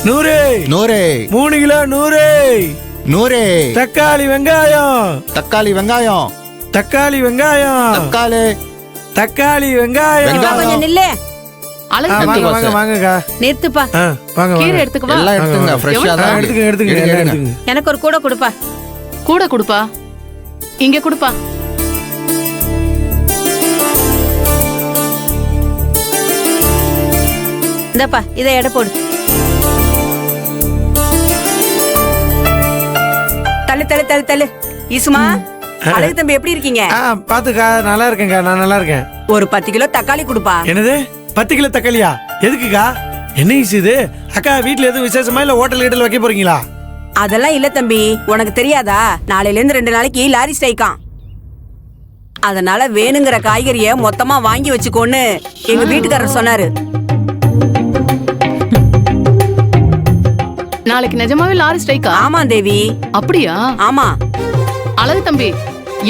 100 100 3 kilo 100 100 தக்காளி வெங்காயம் தக்காளி வெங்காயம் தக்காளி வெங்காயம் தக்காளி தக்காளி வெங்காயம் கொஞ்சம் நில்லு. அழகு வாங்க தம்பி வாங்க வாங்கக்கா நிறுத்துப்பா. வாங்க கீரை வாங்க எடுத்துக்கவா? எல்லாம் எடுத்துங்க ஃப்ரெஷ்ஷா தான் எடுத்துங்க எடுத்துங்க எல்லாம் எடுத்துங்க எனக்கு ஒரு கூட கொடுப்பா. கூட கொடுப்பா. இங்க கொடுப்பா. இந்தப்பா இதை எடை போடு. தள்ளு தள்ளு தள்ளு தள்ளு. ஈசுமா, அழகு தம்பி எப்படி இருக்கீங்க? பாத்துக்கா நல்லா இருக்கேன்க்கா, நான் நல்லா இருக்கேன். ஒரு 10 கிலோ தக்காளி கொடுப்பா. என்னது 10 கிலோ தக்காளியா? எதுக்குக்கா? என்ன இது? அக்கா வீட்டுல எதுவும் விசேஷமா இல்ல ஹோட்டல் கீட்டல் வைக்க போறீங்களா? அதெல்லாம் இல்ல தம்பி, உனக்கு தெரியாதா? நாளையில இருந்து 2 நாளைக்கு லாரி ஸ்ட்ரைக்காம். அதனால வேணுங்கிற காய்கறிய மொத்தமா வாங்கி வச்சுக்கோன்னு எங்க வீட்டுக்காரர் சொன்னாரு. நாளைக்கு நிஜமாவே லாரி ஸ்ட்ரைக்கா? ஆமா தேவி. அப்படியா? ஆமா. அழகு தம்பி,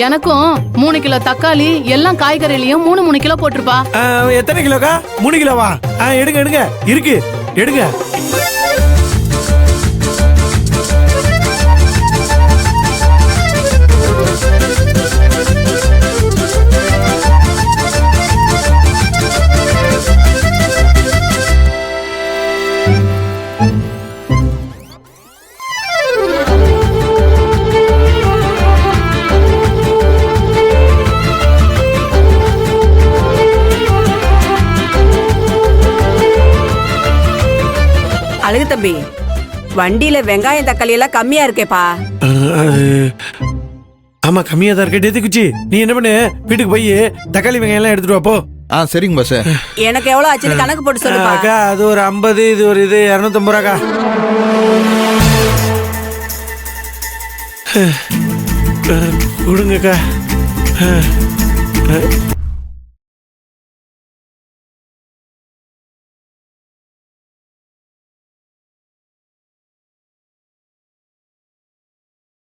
எனக்கும் 3 கிலோ தக்காளி எல்லாம் காய்கறிலையும் 3 கிலோ போட்டுருப்பா. எத்தனை கிலோக்கா? 3 கிலோவா? எடுங்க எடுங்க, இருக்கு எடுங்க. அழகு தம்பி, வண்டியில வெங்காயம் தக்காளி எல்லாம் கம்மியா இருக்கேப்பா. ஆமா கம்மியா தான் இருக்கு. டேத்தி நீ என்ன பண்ணு, வீட்டுக்கு போய் தக்காளி வெங்காயம் எல்லாம் எடுத்துட்டு வா போ. சரிங்க பாஸ். எனக்கு எவ்வளவு ஆச்சுன்னு கணக்கு போட்டு சொல்லுப்பா. அக்கா அது ஒரு 50, இது ஒரு 250 ரூபாக்கா. கொடுங்கக்கா.